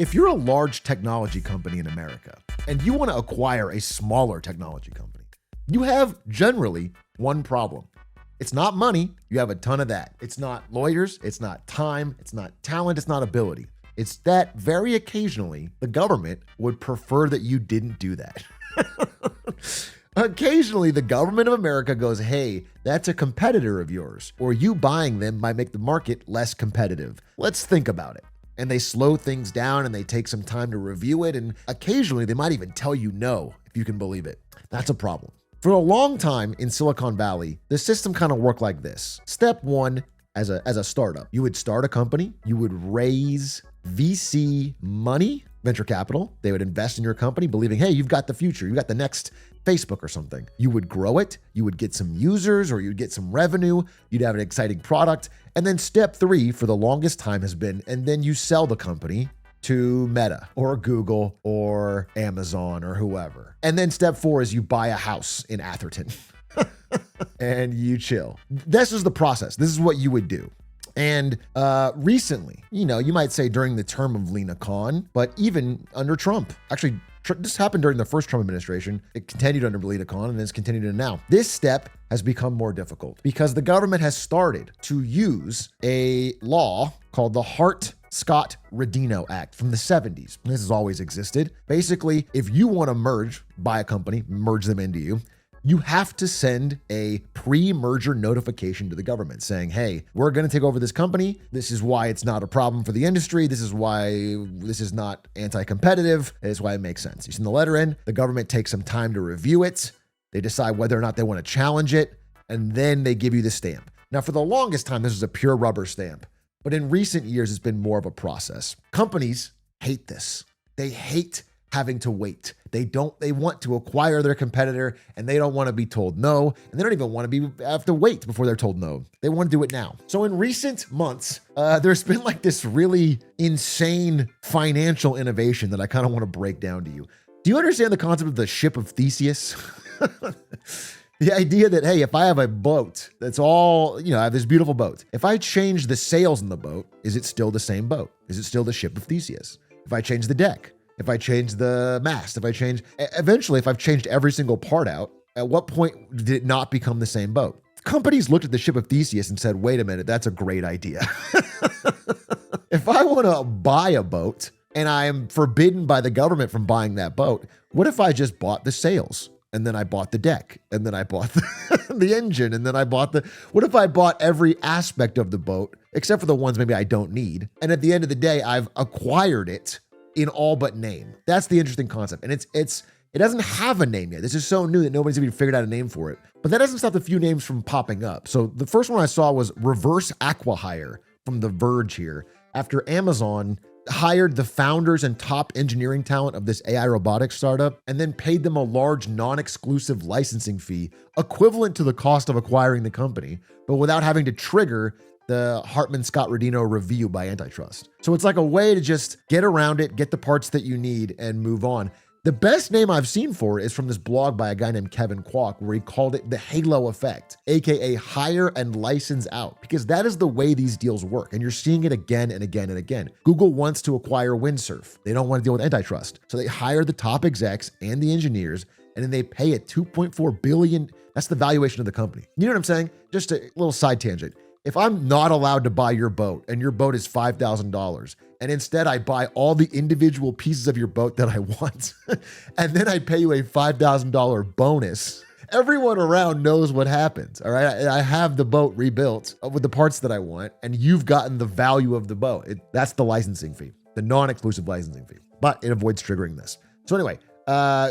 If you're a large technology company in America and you want to acquire a smaller technology company, you have generally one problem. It's not money. You have a ton of that. It's not lawyers. It's not time. It's not talent. It's not ability. It's that very occasionally the government would prefer that you didn't do that. Occasionally, the government of America goes, hey, that's a competitor of yours, or you buying them might make the market less competitive. Let's think about it. And they slow things down and they take some time to review it. And occasionally, they might even tell you no, if you can believe it. That's a problem. For a long time in Silicon Valley, the system kind of worked like this. Step one, as a startup, you would start a company, you would raise VC money, venture capital. They would invest in your company, believing, hey, you've got the future. You've got the next Facebook or something. You would grow it. You would get some users or you'd get some revenue. You'd have an exciting product. And then step three for the longest time has been, and then you sell the company to Meta or Google or Amazon or whoever. And then step four is you buy a house in Atherton and you chill. This is the process. This is what you would do. And recently, you might say during the term of Lena Khan, but even under Trump, actually, this happened during the first Trump administration. It continued under Lena Khan and it's continued to now. This step has become more difficult because the government has started to use a law called the Hart-Scott-Rodino Act from the 70s. This has always existed. Basically, if you want to buy a company, merge them into you, you have to send a pre-merger notification to the government saying, hey, we're going to take over this company. This is why it's not a problem for the industry. This is why this is not anti-competitive. This is why it makes sense. You send the letter in, the government takes some time to review it. They decide whether or not they want to challenge it, and then they give you the stamp. Now, for the longest time, this was a pure rubber stamp, but in recent years, it's been more of a process. Companies hate this. They hate having to wait. They want to acquire their competitor and they don't want to be told no. And they don't even want to have to wait before they're told no. They want to do it now. So in recent months, there's been like this really insane financial innovation that I kind of want to break down to you. Do you understand the concept of the ship of Theseus? The idea that, hey, if I have a boat that's all, I have this beautiful boat. If I change the sails in the boat, is it still the same boat? Is it still the ship of Theseus? If I change the deck, if I change the mast, eventually, if I've changed every single part out, at what point did it not become the same boat? Companies looked at the ship of Theseus and said, wait a minute, that's a great idea. If I want to buy a boat and I am forbidden by the government from buying that boat, what if I just bought the sails? And then I bought the deck, and then I bought the engine, and then what if I bought every aspect of the boat, except for the ones maybe I don't need? And at the end of the day, I've acquired it in all but name. That's the interesting concept. And it doesn't have a name yet. This is so new that nobody's even figured out a name for it. But that doesn't stop the few names from popping up. So the first one I saw was reverse acquihire from The Verge here, after Amazon hired the founders and top engineering talent of this AI robotics startup and then paid them a large non-exclusive licensing fee equivalent to the cost of acquiring the company, but without having to trigger the Hart-Scott-Rodino review by Antitrust. So it's like a way to just get around it, get the parts that you need, and move on. The best name I've seen for it is from this blog by a guy named Kevin Kwok, where he called it the halo effect, aka hire and license out, because that is the way these deals work. And you're seeing it again and again and again. Google wants to acquire Windsurf. They don't want to deal with antitrust. So they hire the top execs and the engineers, and then they pay it $2.4 billion. That's the valuation of the company. You know what I'm saying? Just a little side tangent. If I'm not allowed to buy your boat and your boat is $5,000 and instead I buy all the individual pieces of your boat that I want and then I pay you a $5,000 bonus, everyone around knows what happens. All right. I have the boat rebuilt with the parts that I want and you've gotten the value of the boat. That's the licensing fee, the non-exclusive licensing fee, but it avoids triggering this. So anyway,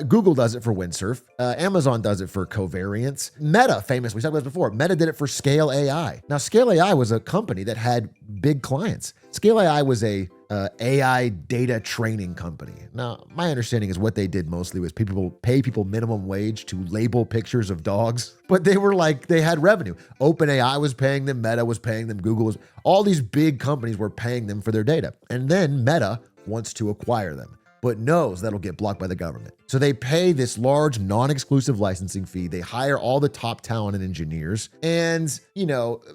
Google does it for Windsurf. Amazon does it for covariance. Meta, famous, we talked about this before. Meta did it for Scale AI. Now, Scale AI was a company that had big clients. Scale AI was a AI data training company. Now, my understanding is what they did mostly was pay people minimum wage to label pictures of dogs, but they had revenue. OpenAI was paying them, Meta was paying them, all these big companies were paying them for their data. And then Meta wants to acquire them. but knows that'll get blocked by the government. So they pay this large non-exclusive licensing fee. They hire all the top talent and engineers. And,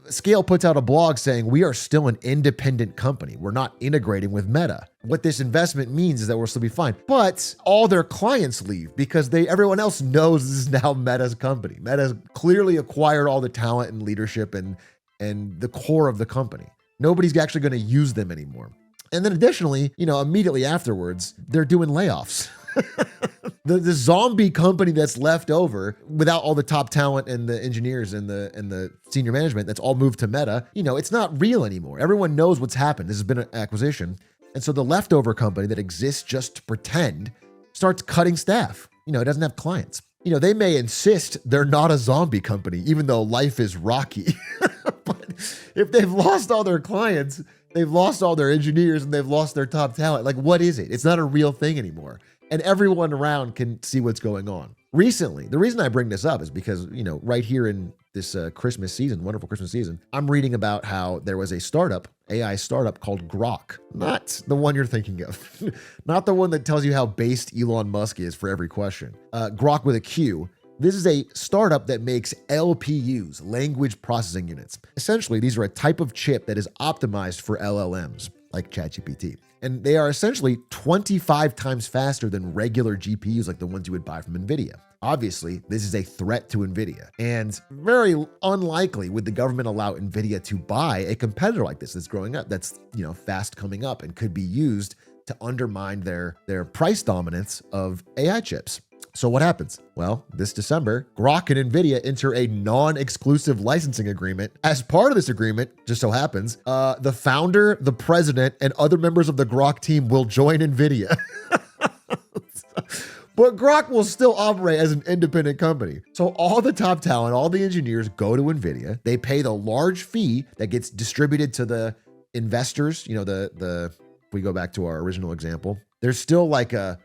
Scale puts out a blog saying, we are still an independent company. We're not integrating with Meta. What this investment means is that we'll still be fine. But all their clients leave because everyone else knows this is now Meta's company. Meta's clearly acquired all the talent and leadership and the core of the company. Nobody's actually going to use them anymore. And then additionally, immediately afterwards, they're doing layoffs. The zombie company that's left over without all the top talent and the engineers and the senior management that's all moved to Meta, it's not real anymore. Everyone knows what's happened. This has been an acquisition. And so the leftover company that exists just to pretend starts cutting staff. It doesn't have clients. They may insist they're not a zombie company, even though life is rocky. But if they've lost all their clients, they've lost all their engineers, and they've lost their top talent, like, what is it? It's not a real thing anymore. And everyone around can see what's going on. Recently, the reason I bring this up is because, right here in this Christmas season, wonderful Christmas season, I'm reading about how there was a startup, AI startup called Groq. Not the one you're thinking of. Not the one that tells you how based Elon Musk is for every question. Groq with a Q. This is a startup that makes LPUs, language processing units. Essentially, these are a type of chip that is optimized for LLMs, like ChatGPT. And they are essentially 25 times faster than regular GPUs like the ones you would buy from Nvidia. Obviously, this is a threat to Nvidia, and very unlikely would the government allow Nvidia to buy a competitor like this that's growing up, that's fast coming up and could be used to undermine their price dominance of AI chips. So what happens? Well, this December, Groq and Nvidia enter a non-exclusive licensing agreement. As part of this agreement, just so happens, the founder, the president, and other members of the Groq team will join Nvidia. But Groq will still operate as an independent company. So all the top talent, all the engineers go to Nvidia. They pay the large fee that gets distributed to the investors. If we go back to our original example, there's still like a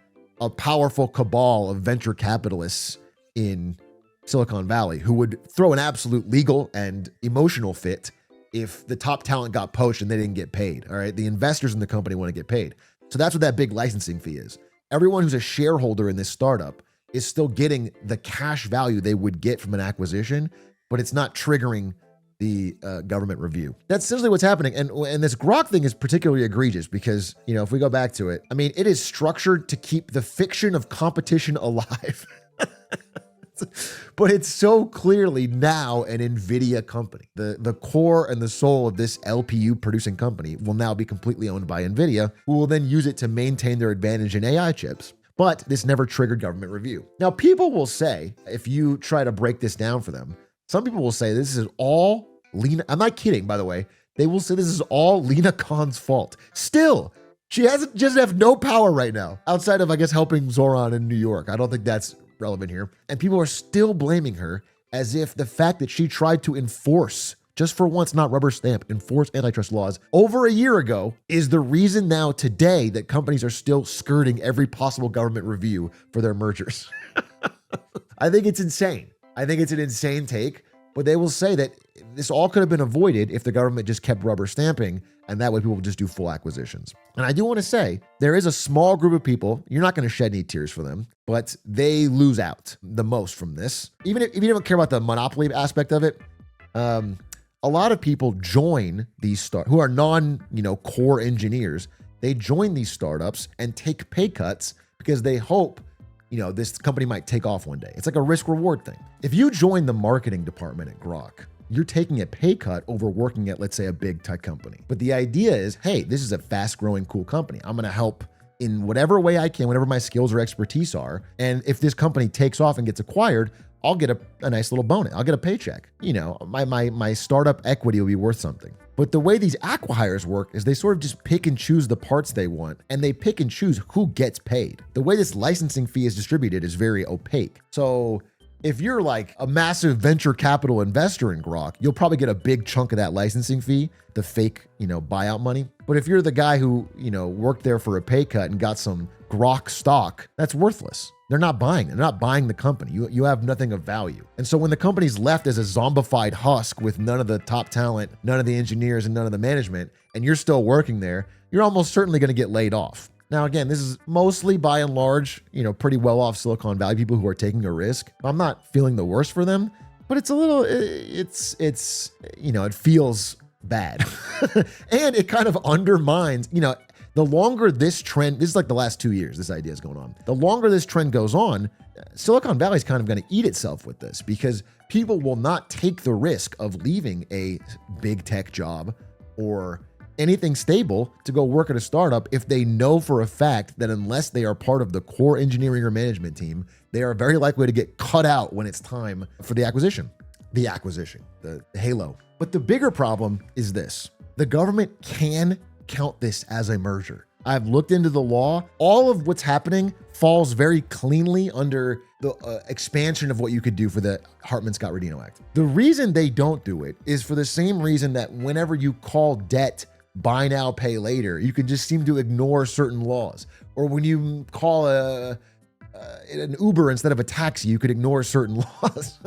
powerful cabal of venture capitalists in Silicon Valley who would throw an absolute legal and emotional fit if the top talent got poached and they didn't get paid. All right. The investors in the company want to get paid. So that's what that big licensing fee is. Everyone who's a shareholder in this startup is still getting the cash value they would get from an acquisition, but it's not triggering the government review. That's essentially what's happening. And this Groq thing is particularly egregious because, if we go back to it, it is structured to keep the fiction of competition alive. But it's so clearly now an Nvidia company. The core and the soul of this LPU producing company will now be completely owned by Nvidia, who will then use it to maintain their advantage in AI chips. But this never triggered government review. Now, people will say, if you try to break this down for them, some people will say this is all Lena. I'm not kidding, by the way. They will say this is all Lena Khan's fault. Still, she just have no power right now, outside of, I guess, helping Zoran in New York. I don't think that's relevant here. And people are still blaming her as if the fact that she tried to enforce, just for once, not rubber stamp, enforce antitrust laws over a year ago is the reason now today that companies are still skirting every possible government review for their mergers. I think it's insane. I think it's an insane take, but they will say that this all could have been avoided if the government just kept rubber stamping, and that way people would just do full acquisitions. And I do want to say, there is a small group of people, you're not going to shed any tears for them, but they lose out the most from this. Even if you don't care about the monopoly aspect of it, a lot of people join these who are core engineers. They join these startups and take pay cuts because they hope this company might take off one day. It's like a risk reward thing. If you join the marketing department at Groq, you're taking a pay cut over working at, let's say, a big tech company. But the idea is, hey, this is a fast growing, cool company. I'm going to help in whatever way I can, whatever my skills or expertise are. And if this company takes off and gets acquired, I'll get a nice little bonus. I'll get a paycheck. My startup equity will be worth something. But the way these acquihires work is they sort of just pick and choose the parts they want, and they pick and choose who gets paid. The way this licensing fee is distributed is very opaque. So if you're like a massive venture capital investor in Groq, you'll probably get a big chunk of that licensing fee, the fake, buyout money. But if you're the guy who, worked there for a pay cut and got some Groq stock, that's worthless. They're not buying it. They're not buying the company. You have nothing of value. And so when the company's left as a zombified husk with none of the top talent, none of the engineers, and none of the management, and you're still working there, you're almost certainly going to get laid off. Now, again, this is mostly by and large, pretty well-off Silicon Valley people who are taking a risk. I'm not feeling the worst for them, but it's a little, it feels bad. And it kind of undermines, the longer this trend, this is like the last 2 years, this idea is going on. The longer this trend goes on, Silicon Valley is kind of going to eat itself with this because people will not take the risk of leaving a big tech job or anything stable to go work at a startup if they know for a fact that unless they are part of the core engineering or management team, they are very likely to get cut out when it's time for the halo. But the bigger problem is this. The government can count this as a merger. I've looked into the law. All of what's happening falls very cleanly under the expansion of what you could do for the Hartman-Scott-Rodino Act. The reason they don't do it is for the same reason that whenever you call debt buy now, pay later, you can just seem to ignore certain laws. Or when you call an Uber instead of a taxi, you could ignore certain laws.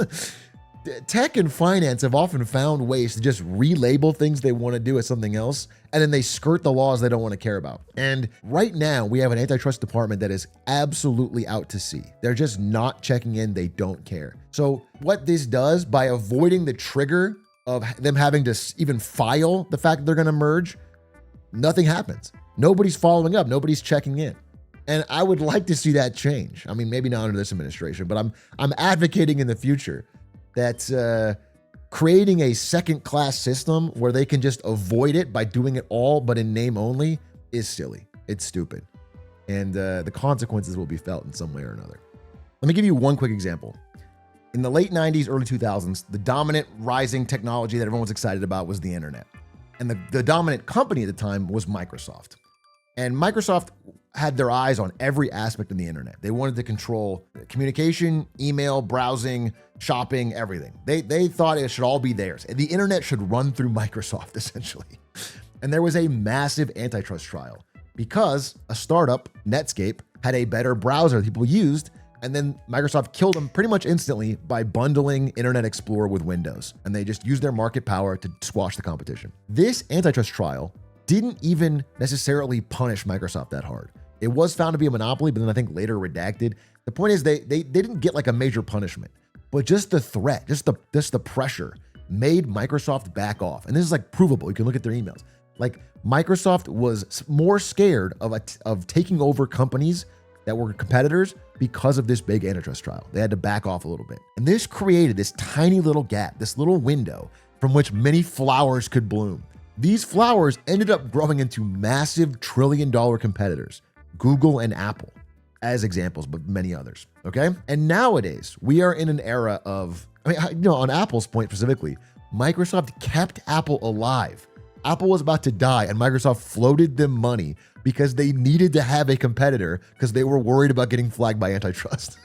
Tech and finance have often found ways to just relabel things they want to do as something else, and then they skirt the laws they don't want to care about. And right now, we have an antitrust department that is absolutely out to sea. They're just not checking in. They don't care. So what this does, by avoiding the trigger of them having to even file the fact that they're going to merge, nothing happens. Nobody's following up. Nobody's checking in. And I would like to see that change. I mean, maybe not under this administration, but I'm advocating in the future that creating a second-class system where they can just avoid it by doing it all but in name only is silly. It's stupid. And the consequences will be felt in some way or another. Let me give you one quick example. In the late 90s, early 2000s, the dominant rising technology that everyone was excited about was the internet. And the dominant company at the time was Microsoft. And Microsoft had their eyes on every aspect of the internet. They wanted to control communication, email, browsing, shopping, everything. They thought it should all be theirs. The internet should run through Microsoft, essentially. And there was a massive antitrust trial because a startup, Netscape, had a better browser that people used, and then Microsoft killed them pretty much instantly by bundling Internet Explorer with Windows. And they just used their market power to squash the competition. This antitrust trial didn't even necessarily punish Microsoft that hard. It was found to be a monopoly, but then I think later redacted. The point is they didn't get like a major punishment, but just the threat, just the pressure made Microsoft back off. And this is like provable. You can look at their emails. Like Microsoft was more scared of taking over companies that were competitors because of this big antitrust trial. They had to back off a little bit. And this created this tiny little gap, this little window from which many flowers could bloom. These flowers ended up growing into massive trillion-dollar competitors, Google and Apple, as examples, but many others, okay? And nowadays, we are in an era of, on Apple's point specifically, Microsoft kept Apple alive. Apple was about to die, and Microsoft floated them money because they needed to have a competitor because they were worried about getting flagged by antitrust.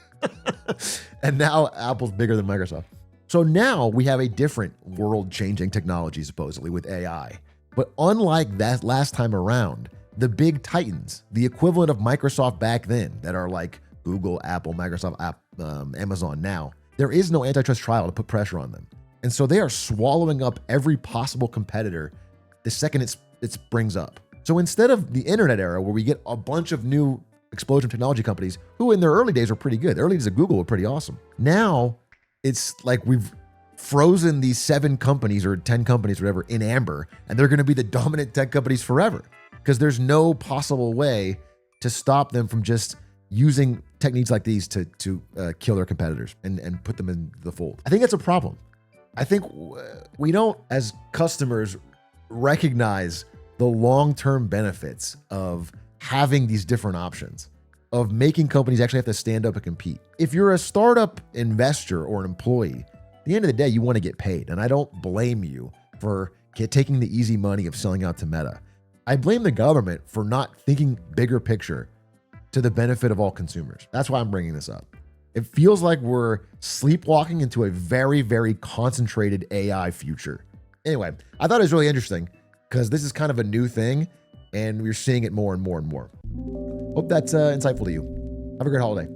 And now Apple's bigger than Microsoft. So now we have a different world-changing technology, supposedly, with AI. But unlike that last time around, the big titans, the equivalent of Microsoft back then, that are like Google, Apple, Microsoft, Amazon now, there is no antitrust trial to put pressure on them. And so they are swallowing up every possible competitor the second it springs up. So instead of the internet era where we get a bunch of new explosion of technology companies who in their early days were pretty good. The early days of Google were pretty awesome. Now it's like we've frozen these 7 companies or 10 companies, whatever, in amber, and they're going to be the dominant tech companies forever because there's no possible way to stop them from just using techniques like these to kill their competitors and put them in the fold. I think that's a problem. I think we don't, as customers, recognize the long-term benefits of having these different options, of making companies actually have to stand up and compete. If you're a startup investor or an employee, at the end of the day, you want to get paid. And I don't blame you for taking the easy money of selling out to Meta. I blame the government for not thinking bigger picture to the benefit of all consumers. That's why I'm bringing this up. It feels like we're sleepwalking into a very, very concentrated AI future. Anyway, I thought it was really interesting because this is kind of a new thing and we're seeing it more and more and more. Hope that's insightful to you. Have a great holiday.